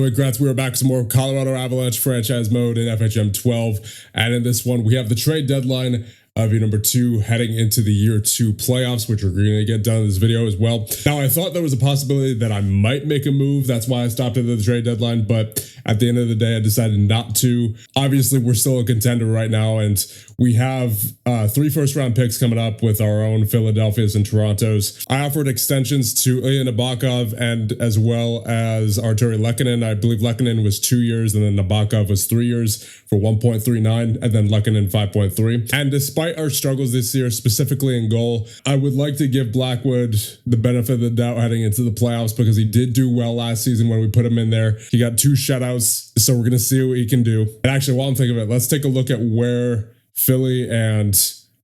Alright, Grats, we are back with some more Colorado Avalanche franchise mode in FHM 12. And in this one, we have the trade deadline of year number 2 heading into the year 2 playoffs, which we're going to get done in this video as well. Now, I thought there was a possibility that I might make a move. That's why I stopped at the trade deadline. But at the end of the day, I decided not to. Obviously, we're still a contender right now, and we have 3 first-round picks coming up with our own Philadelphia's and Toronto's. I offered extensions to Ilya Nabokov and as well as Arturi Lehkonen. I believe Lehkonen was 2 years, and then Nabokov was 3 years for 1.39, and then Lehkonen 5.3. And despite our struggles this year, specifically in goal, I would like to give Blackwood the benefit of the doubt heading into the playoffs because he did do well last season when we put him in there. He got 2 shutouts, so we're going to see what he can do. And actually, while I'm thinking of it, let's take a look at where Philly and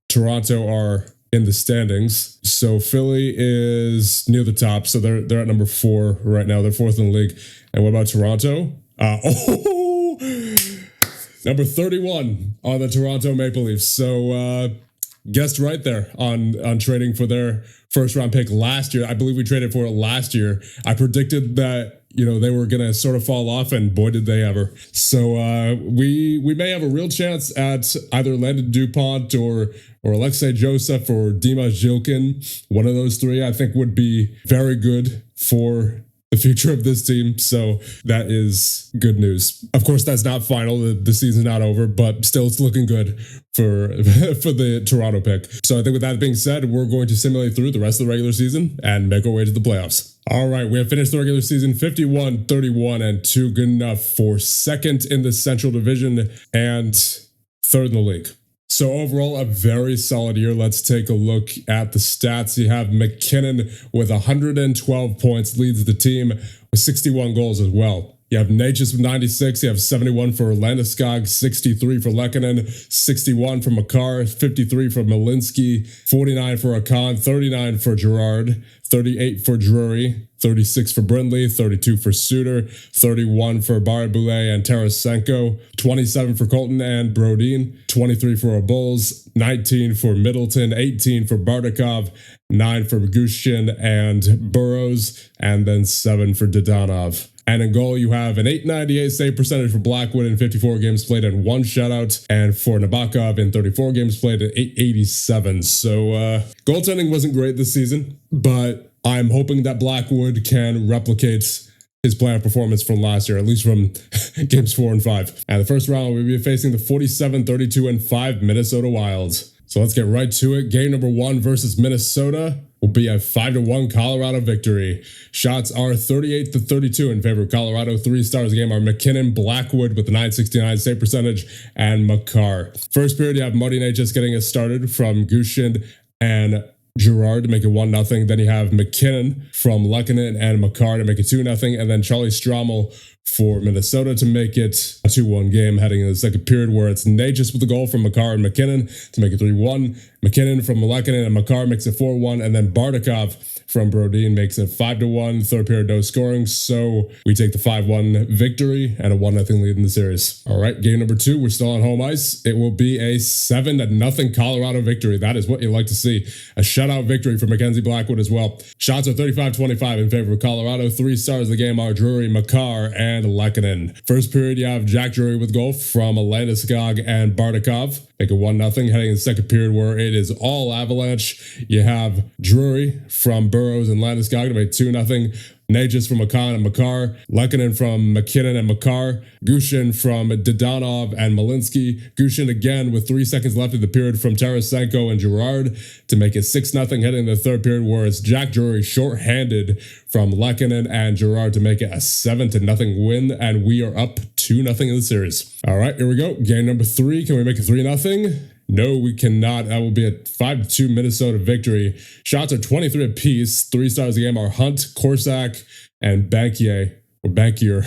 Toronto are in the standings. So Philly is near the top, so they're at number 4 right now. They're 4th in the league. And what about Toronto? Number 31 on the Toronto Maple Leafs. So guessed right there on trading for their first round pick last year. I believe we traded for it last year. I predicted that, you know, they were going to sort of fall off, and boy, did they ever. So we may have a real chance at either Landon Dupont or Alexei Joseph or Dima Zhilkin. One of those 3 I think would be very good for the future of this team. So that is good news. Of course, that's not final. The season's not over, but still it's looking good for the Toronto pick. So I think with that being said, we're going to simulate through the rest of the regular season and make our way to the playoffs. All right, we have finished the regular season 51, 31, and 2. Good enough for 2nd in the Central Division and 3rd in the league. So overall, a very solid year. Let's take a look at the stats. You have McKinnon with 112 points, leads the team with 61 goals as well. You have Natchez with 96. You have 71 for Landeskog, 63 for Lehkonen, 61 for Makar, 53 for Malinsky, 49 for Akan, 39 for Girard, 38 for Drury, 36 for Brindley, 32 for Suter, 31 for Baraboulet and Tarasenko, 27 for Colton and Brodin, 23 for Bulls, 19 for Middleton, 18 for Bardakov, 9 for Gushin and Burrows, and then 7 for Dadonov. And in goal, you have an .898 save percentage for Blackwood in 54 games played and 1 shutout. And for Nabokov in 34 games played at .887. So goaltending wasn't great this season, but I'm hoping that Blackwood can replicate his playoff performance from last year, at least from games 4 and 5. And the first round, we'll be facing the 47, 32, and 5 Minnesota Wild. So let's get right to it. Game number 1 versus Minnesota will be a 5-1 Colorado victory. Shots are 38-32 in favor of Colorado. 3 stars of the game are McKinnon, Blackwood with the .969 save percentage, and Makar. First period, you have Marty Natchez getting us started from Gushin and Girard to make it 1-0. Then you have McKinnon from Lehkonen and Makar to make it 2-0. And then Charlie Strommel for Minnesota to make it a 2-1 game heading into the second period, where it's Natchez with the goal from Makar and McKinnon to make it 3-1. McKinnon from Lehkonen and Makar makes it 4-1. And then Bardakov from Brodin makes it 5-1. Third period, no scoring. So we take the 5-1 victory and a 1-0 lead in the series. All right, game number 2. We're still on home ice. It will be a 7-0 Colorado victory. That is what you like to see. A shutout victory for Mackenzie Blackwood as well. Shots are 35-25 in favor of Colorado. 3 stars of the game are Drury, Makar, and Lehkonen. First period, you have Jack Drury with goal from Landeskog and Bardakov. Make it 1-0 heading in the second period, where it is all Avalanche. You have Drury from Burrows and Landeskog to make 2-0. Natchez from Akan and Makar, Lehkonen from McKinnon and Makar, Gushin from Dadonov and Malinsky, Gushin again with 3 seconds left in the period from Tarasenko and Girard to make it 6-0 heading in the third period, where it's Jack Drury shorthanded from Lehkonen and Girard to make it a 7-0 win, and we are up 2-0 in the series. All right, here we go. Game number 3. Can we make it 3-0? No, we cannot. That will be a 5-2 Minnesota victory. Shots are 23 apiece. 3 stars of the game are Hunt, Korsak, and Bankier. Or Bankier.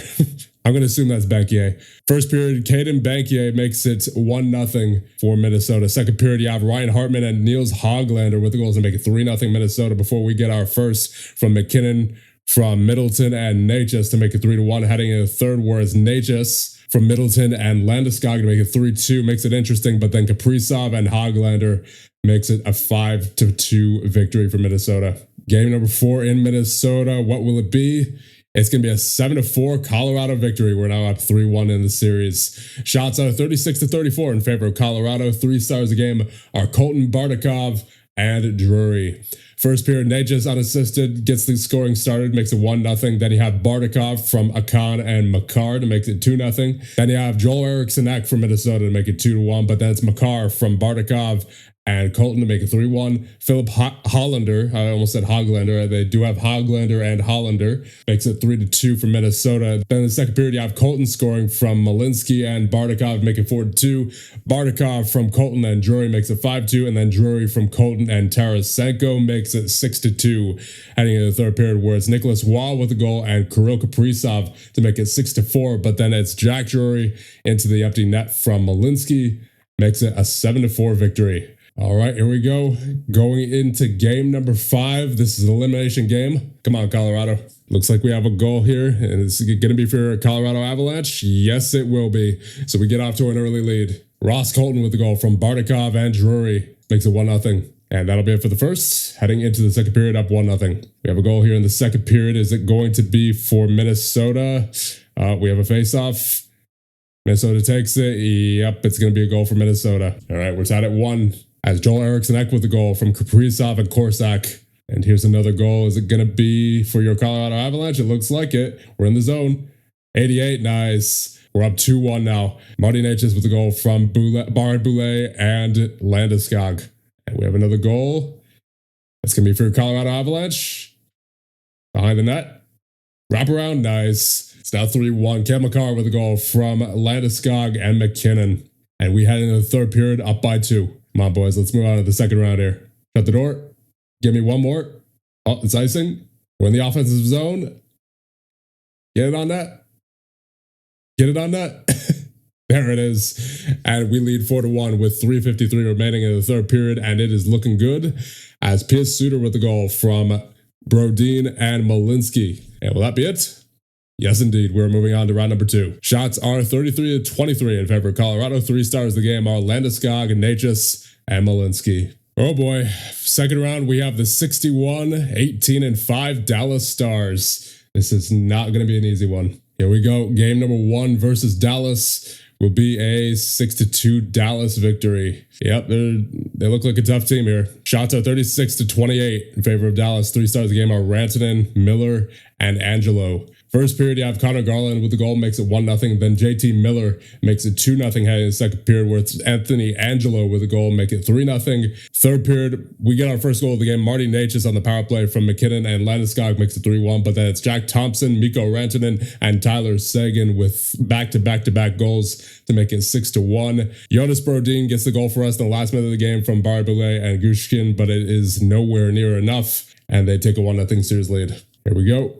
I'm going to assume that's Bankier. First period, Caden Bankier makes it 1-0 for Minnesota. Second period, you have Ryan Hartman and Niels Hoglander with the goals to make it 3-0 Minnesota before we get our first from McKinnon, from Middleton, and Natchez to make it 3-1 heading into the third, whereas Natchez from Middleton and Landeskog to make it 3-2 makes it interesting, but then Kaprizov and Hoglander makes it a 5-2 victory for Minnesota. Game number 4 in Minnesota. What will it be? It's going to be a 7-4 Colorado victory. We're now up 3-1 in the series. Shots are 36-34 in favor of Colorado. 3 stars a game are Colton, Bardakov, and Drury. First period, Natchez unassisted, gets the scoring started, makes it 1-0. Then you have Bardakov from Akan and Makar to make it 2-0. Then you have Joel Eriksson from Minnesota to make it 2-1. But then it's Makar from Bardakov and Colton to make it 3-1. Philip Hollander, I almost said Hoglander. They do have Hoglander and Hollander. Makes it 3-2 for Minnesota. Then in the second period, you have Colton scoring from Malinsky and Bardakov, make it 4-2. Bardakov from Colton and Drury makes it 5-2. And then Drury from Colton and Tarasenko makes it 6-2. Heading into the third period, where it's Nicholas Waugh with a goal and Kirill Kaprizov to make it 6-4. But then it's Jack Drury into the empty net from Malinsky. Makes it a 7-4 victory. All right, here we go. Going into game number 5. This is an elimination game. Come on, Colorado. Looks like we have a goal here, and it's going to be for Colorado Avalanche. Yes, it will be. So we get off to an early lead. Ross Colton with the goal from Bardakov and Drury. Makes it 1-0. And that'll be it for the first. Heading into the second period, up 1-0. We have a goal here in the second period. Is it going to be for Minnesota? We have a face-off. Minnesota takes it. Yep, it's going to be a goal for Minnesota. All right, we're tied at 1. As Joel Eriksson with the goal from Kaprizov and Korsak. And here's another goal. Is it going to be for your Colorado Avalanche? It looks like it. We're in the zone. 88, nice. We're up 2-1 now. Marty Natchez with the goal from Barrett Boulay and Landeskog. And we have another goal. It's going to be for your Colorado Avalanche. Behind the net. Wraparound, nice. It's now 3-1. Cam Makar with a goal from Landeskog and McKinnon. And we head into the third period up by 2. Come on, boys. Let's move on to the second round here. Shut the door. Give me one more. Oh, it's icing. We're in the offensive zone. Get it on net. Get it on net. There it is. And we lead 4-1 with 3:53 remaining in the third period. And it is looking good as Piers Suter with the goal from Brodin and Malinsky. And will that be it? Yes, indeed. We're moving on to round number 2. Shots are 33-23 in favor of Colorado. 3 stars of the game are Landeskog, Natchez, and Malinsky. Oh boy. Second round, we have the 61-18-5 Dallas Stars. This is not going to be an easy one. Here we go. Game number 1 versus Dallas will be a 6-2 Dallas victory. Yep, they look like a tough team here. Shots are 36-28 in favor of Dallas. 3 stars of the game are Rantanen, Miller, and Angelo. First period, you have Connor Garland with the goal, makes it 1-0. Then JT Miller makes it 2-0 heading in the second period, where it's Anthony Angelo with a goal, make it 3-0. Third period, we get our first goal of the game. Marty Natchez on the power play from McKinnon, and Landeskog makes it 3-1. But then it's Jack Thompson, Mikko Rantanen, and Tyler Seguin with back-to-back goals to make it 6-1. Jonas Brodin gets the goal for us in the last minute of the game from Barboulet and Gushkin, but it is nowhere near enough, and they take a 1-0 series lead. Here we go.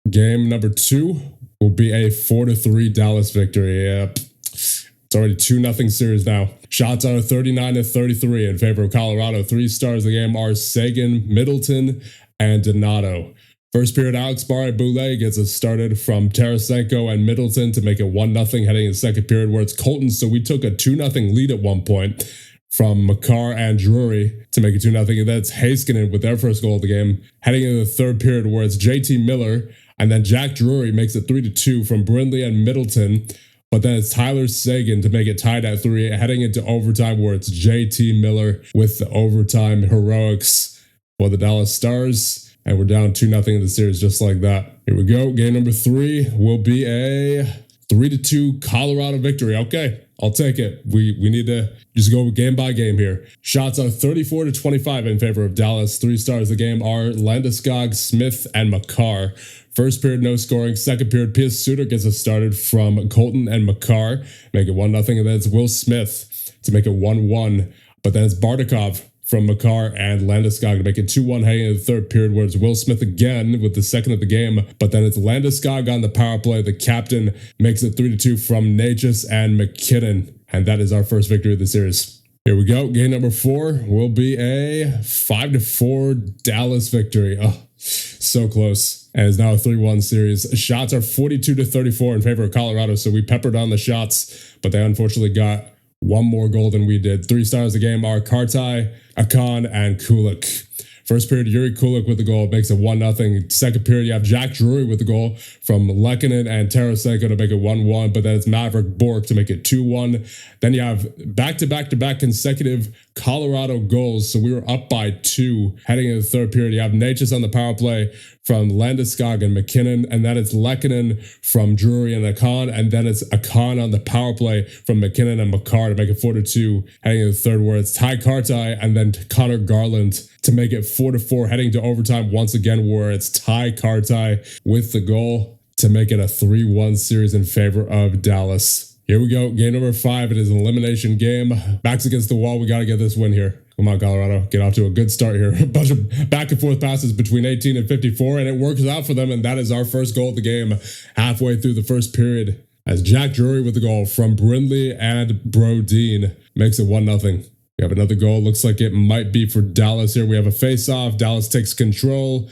Game number 2 will be a 4-3 Dallas victory. Yep. It's already 2-0 series now. Shots are 39-33 in favor of Colorado. 3 stars of the game are Sagan, Middleton, and Donato. First period, Alex Barrett-Boulet gets us started from Tarasenko and Middleton to make it 1-0 heading in the second period, where it's Colton. So we took a 2-0 lead at one point from Makar and Drury to make it 2-0. And that's Heiskanen with their first goal of the game. Heading into the third period, where it's JT Miller, and then Jack Drury makes it 3-2 from Brindley and Middleton. But then it's Tyler Seguin to make it tied at 3, heading into overtime, where it's JT Miller with the overtime heroics for the Dallas Stars. And we're down 2-0 in the series just like that. Here we go. Game number 3 will be a 3-2 Colorado victory. Okay, I'll take it. We need to just go game by game here. Shots are 34-25 in favor of Dallas. 3 stars of the game are Landeskog, Smith, and Makar. First period, no scoring. Second period, Piers Suter gets us started from Colton and Makar. Make it 1-0. And then it's Will Smith to make it 1-1. But then it's Bardakov from Makar and Landeskog to make it 2-1 heading into the third period, where it's Will Smith again with the second of the game. But then it's Landeskog on the power play. The captain makes it 3-2 from Natchez and McKinnon. And that is our first victory of the series. Here we go. Game number 4 will be a 5-4 Dallas victory. Oh, so close. And it's now a 3-1 series. Shots are 42-34 in favor of Colorado. So we peppered on the shots, but they unfortunately got one more goal than we did. 3 stars of the game are Kartai, Akan, and Kulik. First period, Yuri Kulik with the goal makes it 1-0. Second period, you have Jack Drury with the goal from Lehkonen and Tarasenko to make it 1-1, but then it's Maverick Bourque to make it 2-1. Then you have back-to-back-to-back consecutive Colorado goals, so we were up by 2 heading into the third period. You have Natchez on the power play from Landeskog and McKinnon, and then it's Lehkonen from Drury and Akan, and then it's Akan on the power play from McKinnon and Makar to make it 4-2 heading into the third, where it's Ty Kartai and then Connor Garland to make it 4-4 heading to overtime once again, where it's Ty Kartai with the goal to make it a 3-1 series in favor of Dallas. Here we go. Game number 5. It is an elimination game. Backs against the wall. We got to get this win here. Come on, Colorado. Get off to a good start here. A bunch of back and forth passes between 18 and 54, and it works out for them, and that is our first goal of the game halfway through the first period, as Jack Drury with the goal from Brindley and Brodin makes it 1-0. We have another goal. Looks like it might be for Dallas here. We have a face-off. Dallas takes control,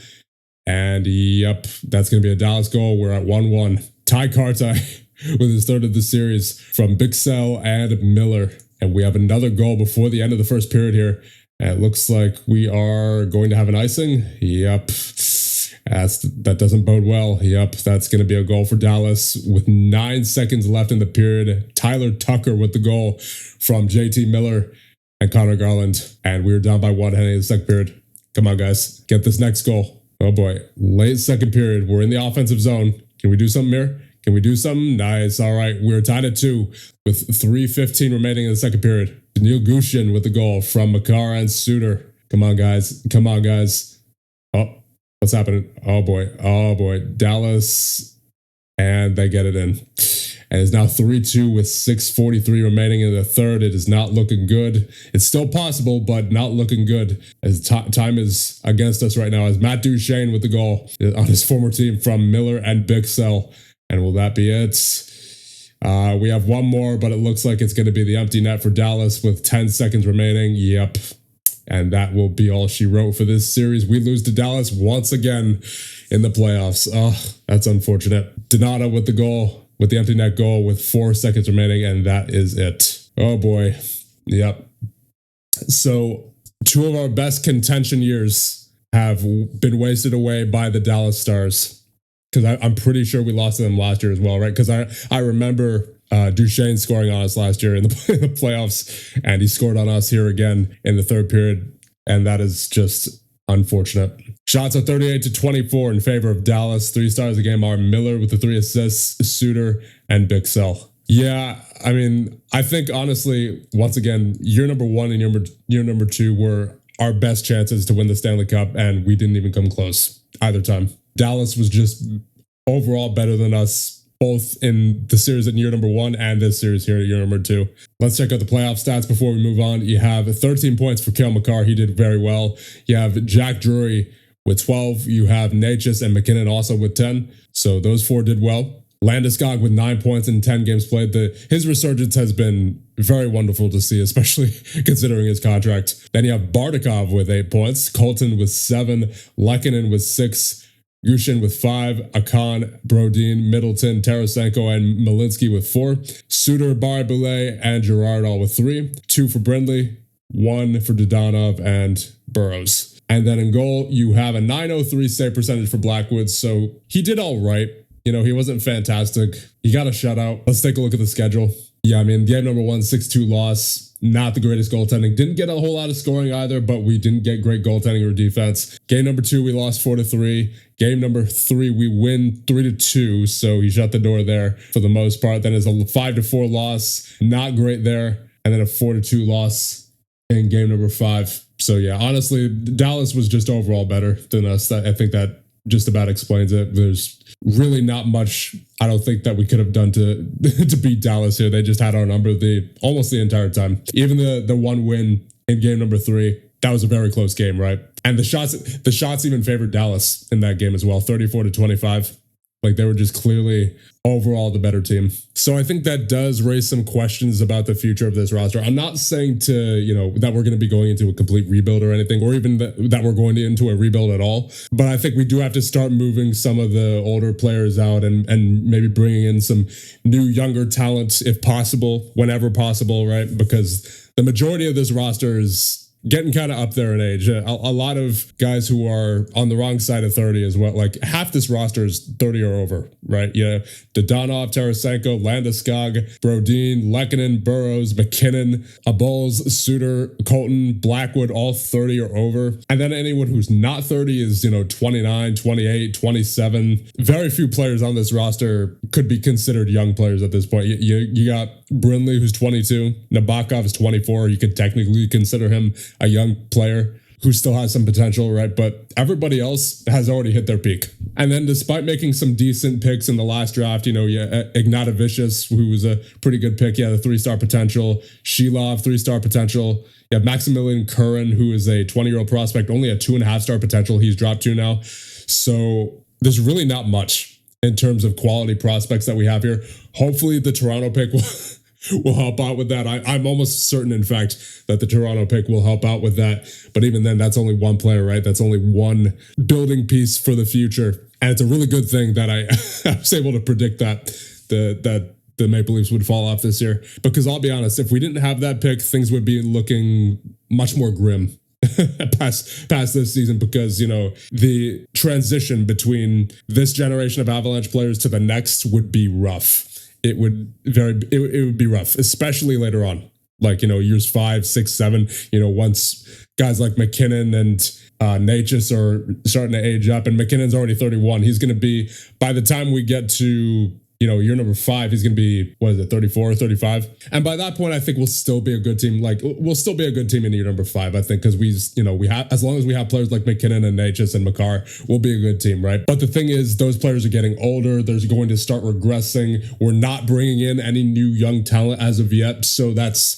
and yep, that's going to be a Dallas goal. We're at 1-1. Ty Kartai with his third of the series from Bixell and Miller. And we have another goal before the end of the first period here. And it looks like we are going to have an icing. Yep. That doesn't bode well. Yep. That's going to be a goal for Dallas with 9 seconds left in the period. Tyler Tucker with the goal from JT Miller and Connor Garland. And we were down by 1 heading into the second period. Come on, guys. Get this next goal. Oh, boy. Late second period. We're in the offensive zone. Can we do something here? Can we do something? Nice. All right. We're tied at 2 with 3:15 remaining in the second period. Daniil Gushin with the goal from Makar and Suter. Come on, guys. Come on, guys. Oh, what's happening? Oh, boy. Oh, boy. Dallas. And they get it in. And it's now 3-2 with 6:43 remaining in the third. It is not looking good. It's still possible, but not looking good, as time is against us right now, as Matt Duchene with the goal on his former team from Miller and Bixell. And will that be it? We have one more, but it looks like it's going to be the empty net for Dallas with 10 seconds remaining. Yep. And that will be all she wrote for this series. We lose to Dallas once again in the playoffs. Oh, that's unfortunate. Donato with the goal, with the empty net goal with 4 seconds remaining, and that is it. Oh boy. Yep. So 2 of our best contention years have been wasted away by the Dallas Stars. Because I'm pretty sure we lost to them last year as well, right? Because I remember Duchene scoring on us last year in the playoffs, and he scored on us here again in the third period, and that is just unfortunate. Shots are 38-24 in favor of Dallas. 3 stars of the game are Miller with the 3 assists, Suter, and Bixell. Yeah, I mean, I think honestly, once again, year number 1 and year number 2 were our best chances to win the Stanley Cup, and we didn't even come close either time. Dallas was just overall better than us, both in the series in year number 1 and this series here at year number 2. Let's check out the playoff stats before we move on. You have 13 points for Cale Makar. He did very well. You have Jack Drury with 12. You have Natchez and McKinnon also with 10. So those 4 did well. Landeskog with 9 points in 10 games played. His resurgence has been very wonderful to see, especially considering his contract. Then you have Bardakov with 8 points. Colton with 7. Lehkonen with 6. Gushin with 5, Akan, Brodin, Middleton, Tarasenko, and Malinsky with 4. Suter, Barre-Boulet, and Girard all with 3. 2 for Brindley, 1 for Dodonov and Burrows. And then in goal, you have a .903 save percentage for Blackwood, so he did all right. You know, he wasn't fantastic. He got a shutout. Let's take a look at the schedule. Yeah, I mean, game number 1, 6-2 loss. Not the greatest goaltending. Didn't get a whole lot of scoring either, but we didn't get great goaltending or defense. Game number 2, we lost 4-3. Game number 3, we win 3-2. So he shut the door there for the most part. Then it's a 5-4 loss. Not great there. And then a 4-2 loss in game number 5. So yeah, honestly, Dallas was just overall better than us. I think that just about explains it. There's really not much, I don't think, that we could have done to to beat Dallas here. They just had our number almost the entire time. Even the one win in game number 3, that was a very close game, right? And the shots even favored Dallas in that game as well, 34-25. Like, they were just clearly overall the better team. So I think that does raise some questions about the future of this roster. I'm not saying that we're going to be going into a complete rebuild or anything, or even that we're going into a rebuild at all. But I think we do have to start moving some of the older players out and maybe bringing in some new, younger talent if possible, whenever possible, right? Because the majority of this roster is getting kind of up there in age. A lot of guys who are on the wrong side of 30 as well. Like half this roster is 30 or over, right? Yeah, Dodonov, Tarasenko, Landeskog, Brodin, Lehkonen, Burrows, McKinnon, Abols, Suter, Colton, Blackwood, all 30 or over. And then anyone who's not 30 is, 29, 28, 27. Very few players on this roster could be considered young players at this point. You got Brindley, who's 22. Nabokov is 24. You could technically consider him a young player who still has some potential, right? But everybody else has already hit their peak. And then despite making some decent picks in the last draft, Ignatavicius, who was a pretty good pick. Yeah, the 3-star potential. Shilov, 3-star potential. Yeah, Maximilian Curran, who is a 20-year-old prospect, only a 2.5-star potential. He's dropped to now. So there's really not much in terms of quality prospects that we have here. Hopefully the Toronto pick will help out with that. I'm almost certain, in fact, that the Toronto pick will help out with that. But even then, that's only one player, right? That's only one building piece for the future. And it's a really good thing that I was able to predict that the Maple Leafs would fall off this year. Because I'll be honest, if we didn't have that pick, things would be looking much more grim past this season, because the transition between this generation of Avalanche players to the next would be rough. It would be rough, especially later on, like years 5, 6, 7. Once guys like McKinnon and Natchez are starting to age up, and McKinnon's already 31. He's going to be, by the time we get to year number 5, he's going to be, 34, 35. And by that point, I think we'll still be a good team. Like, we'll still be a good team in year number 5, I think, because we have, as long as we have players like McKinnon and Natchez and Makar, we'll be a good team, right? But the thing is, those players are getting older. They're going to start regressing. We're not bringing in any new young talent as of yet. So that's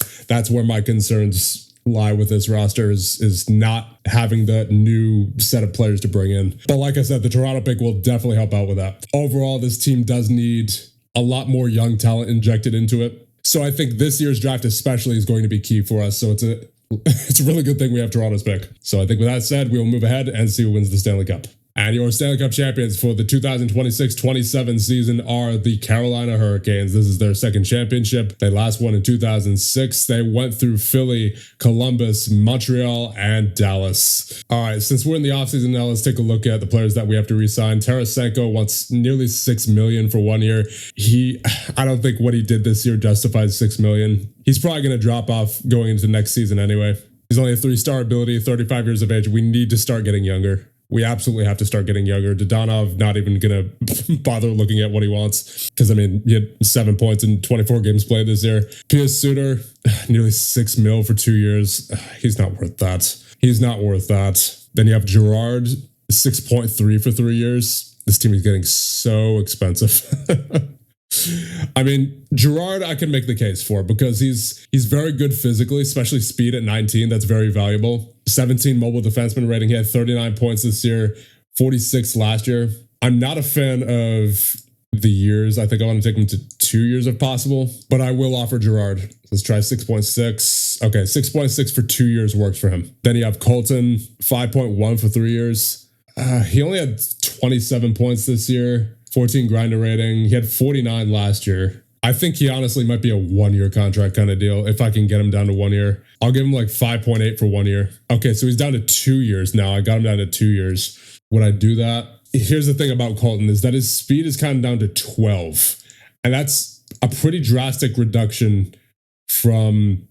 where my concerns lie with this roster, is not having the new set of players to bring in. But like I said, the Toronto pick will definitely help out with that. Overall, this team does need a lot more young talent injected into it. So I think this year's draft especially is going to be key for us. So it's a really good thing we have Toronto's pick. So I think with that said, we will move ahead and see who wins the Stanley Cup. And your Stanley Cup champions for the 2026-27 season are the Carolina Hurricanes. This is their second championship. They last won in 2006. They went through Philly, Columbus, Montreal, and Dallas. All right, since we're in the offseason now, let's take a look at the players that we have to re-sign. Tarasenko wants nearly $6 million for 1 year. I don't think what he did this year justifies $6 million. He's probably going to drop off going into next season anyway. He's only a 3-star ability, 35 years of age. We need to start getting younger. We absolutely have to start getting younger. Dodonov, not even going to bother looking at what he wants. Because, he had 7 points in 24 games played this year. P.S. Suter, nearly $6 million for 2 years. He's not worth that. He's not worth that. Then you have Girard, 6.3 for 3 years. This team is getting so expensive. Girard, I can make the case for, because he's very good physically, especially speed at 19. That's very valuable. 17 mobile defenseman rating. He had 39 points this year, 46 last year. I'm not a fan of the years. I think I want to take him to 2 years if possible, but I will offer Girard. Let's try 6.6. Okay, 6.6 for 2 years works for him. Then you have Colton, 5.1 for 3 years. He only had 27 points this year, 14 grinder rating. He had 49 last year. I think he honestly might be a 1 year contract kind of deal. If I can get him down to 1 year, I'll give him like 5.8 for 1 year. Okay, so he's down to 2 years now. I got him down to 2 years. Would I do that? Here's the thing about Colton, is that his speed is kind of down to 12. And that's a pretty drastic reduction from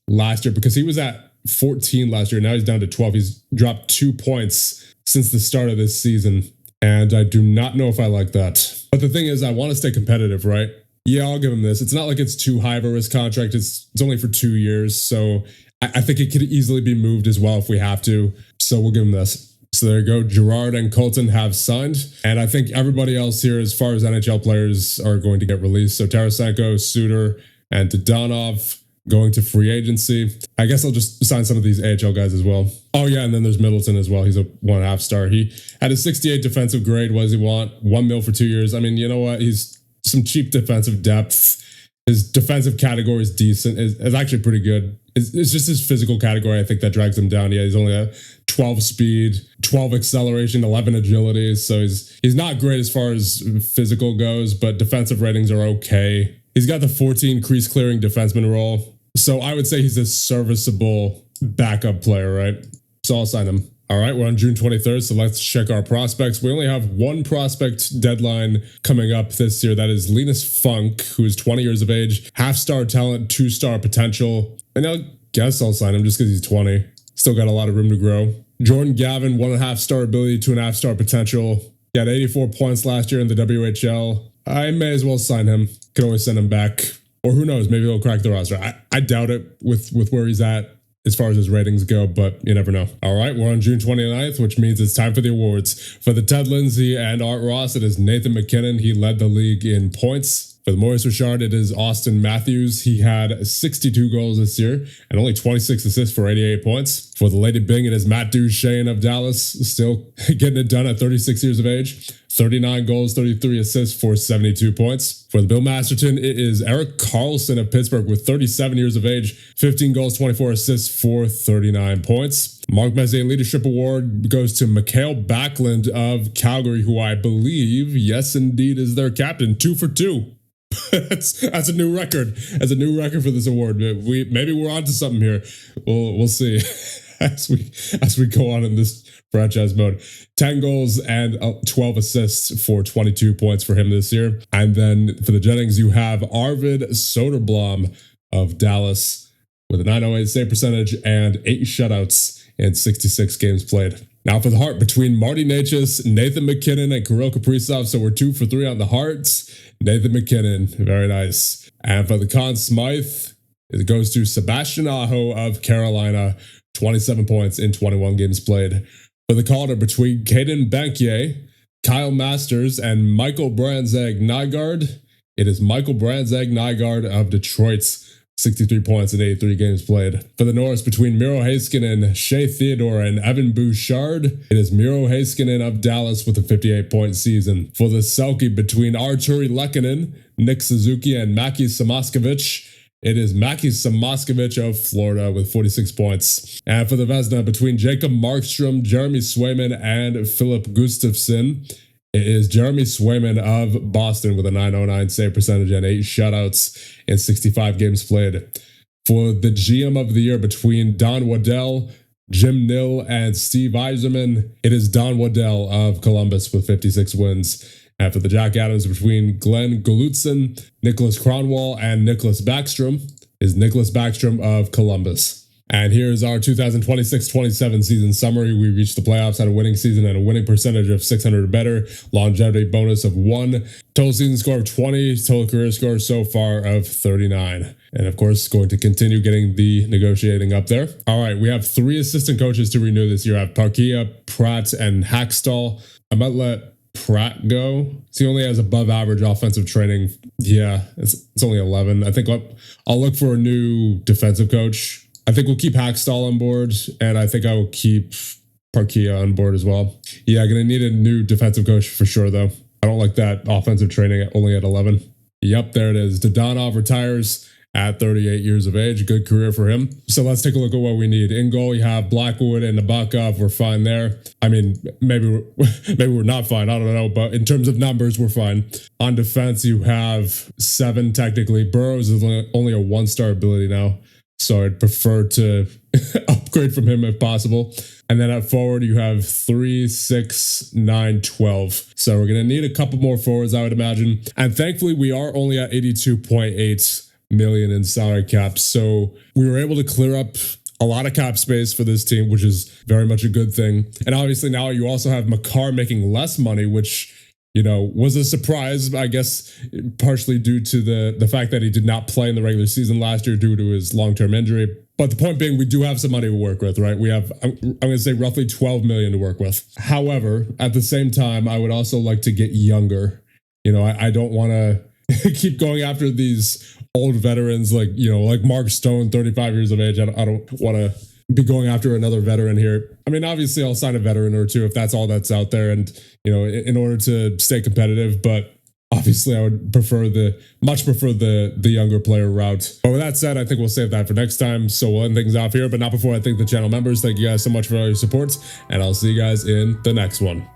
last year, because he was at 14 last year. Now he's down to 12. He's dropped 2 points since the start of this season. And I do not know if I like that. But the thing is, I want to stay competitive, right? Yeah, I'll give him this. It's not like it's too high of a risk contract. It's only for 2 years. So I think it could easily be moved as well if we have to. So we'll give him this. So there you go. Girard and Colton have signed. And I think everybody else here, as far as NHL players, are going to get released. So Tarasenko, Suter, and Dodonov going to free agency. I guess I'll just sign some of these AHL guys as well. Oh yeah, and then there's Middleton as well. He's a 1.5 star. He had a 68 defensive grade. What does he want? $1 million for 2 years. You know what? He's some cheap defensive depth. His defensive category is decent. It's actually pretty good. It's just his physical category, I think, that drags him down. Yeah, he's only at 12 speed, 12 acceleration, 11 agility. So he's not great as far as physical goes, but defensive ratings are okay. He's got the 14 crease clearing defenseman role. So I would say he's a serviceable backup player, right? So I'll sign him. All right, we're on June 23rd, so let's check our prospects. We only have one prospect deadline coming up this year. That is Linus Funk, who is 20 years of age, half-star talent, 2-star potential. And I guess I'll sign him just because he's 20. Still got a lot of room to grow. Jordan Gavin, 1.5-star ability, 2.5-star potential. He had 84 points last year in the WHL. I may as well sign him. Could always send him back. Or who knows, maybe he'll crack the roster. I doubt it with where he's at as far as his ratings go, but you never know. All right, we're on June 29th, which means it's time for the awards. For the Ted Lindsay and Art Ross, it is Nathan MacKinnon. He led the league in points. For the Maurice Richard, it is Austin Matthews. He had 62 goals this year and only 26 assists for 88 points. For the Lady Byng, it is Matt Duchesne of Dallas, still getting it done at 36 years of age. 39 goals, 33 assists for 72 points. For the Bill Masterton, it is Eric Carlson of Pittsburgh with 37 years of age, 15 goals, 24 assists for 39 points. Mark Messier Leadership Award goes to Mikhail Backlund of Calgary, who I believe, yes indeed, is their captain, 2 for 2. that's a new record. That's a new record for this award. Maybe we're onto something here. We'll see as we go on in this franchise mode. 10 goals and 12 assists for 22 points for him this year. And then for the Jennings, you have Arvid Soderblom of Dallas with a .908 save percentage and 8 shutouts in 66 games played. Now for the Hart, between Marty Necas, Nathan MacKinnon, and Kirill Kaprizov, so we're 2 for 3 on the Hearts. Nathan MacKinnon, very nice. And for the Conn Smythe, it goes to Sebastian Aho of Carolina, 27 points in 21 games played. For the Calder, between Caden Bankier, Kyle Masters, and Michael Branzag-Nygaard, it is Michael Branzag-Nygaard of Detroit's 63 points in 83 games played. For the Norris, between Miro Heiskanen, Shea Theodore, and Evan Bouchard, it is Miro Heiskanen of Dallas with a 58-point season. For the Selke, between Arturi Lehkonen, Nick Suzuki, and Maki Samoskevich, it is Maki Samoskevich of Florida with 46 points. And for the Vezina, between Jacob Markstrom, Jeremy Swayman, and Philip Gustafsson, it is Jeremy Swayman of Boston with a .909 save percentage and 8 shutouts in 65 games played. For the GM of the year, between Don Waddell, Jim Nill, and Steve Yzerman, it is Don Waddell of Columbus with 56 wins. And for the Jack Adams, between Glenn Gulutzin, Nicholas Cronwall, and Nicholas Backstrom, is Nicholas Backstrom of Columbus. And here's our 2026-27 season summary. We reached the playoffs, had a winning season and a winning percentage of 600 or better, longevity bonus of 1, total season score of 20, total career score so far of 39. And of course, going to continue getting the negotiating up there. All right, we have 3 assistant coaches to renew this year. I have Parkia, Pratt, and Hackstall. I might let Pratt go. He only has above average offensive training. Yeah, it's only 11. I think I'll look for a new defensive coach. I think we'll keep Hackstall on board, and I think I will keep Parkia on board as well. Yeah, going to need a new defensive coach for sure, though. I don't like that offensive training only at 11. Yep, there it is. Dodonov retires at 38 years of age. Good career for him. So let's take a look at what we need. In goal, you have Blackwood and Nabokov. We're fine there. I mean, maybe we're not fine. I don't know. But in terms of numbers, we're fine. On defense, you have 7 technically. Burrows is only a 1-star ability now. So I'd prefer to upgrade from him if possible. And then at forward, you have 3, 6, 9, 12. So we're going to need a couple more forwards, I would imagine. And thankfully, we are only at 82.8 million in salary cap. So we were able to clear up a lot of cap space for this team, which is very much a good thing. And obviously now you also have Makar making less money, which, you know, was a surprise, I guess, partially due to the fact that he did not play in the regular season last year due to his long-term injury. But the point being, we do have some money to work with, right? We have, I'm going to say roughly 12 million to work with. However, at the same time, I would also like to get younger. You know, I don't want to keep going after these old veterans like Mark Stone, 35 years of age. I don't want to be going after another veteran here. I mean, obviously I'll sign a veteran or two if that's all that's out there, and you know, in order to stay competitive, but obviously I would much prefer the younger player route. But with that said, I think we'll save that for next time. So we'll end things off here, but not before I thank the channel members. Thank you guys so much for all your support, and I'll see you guys in the next one.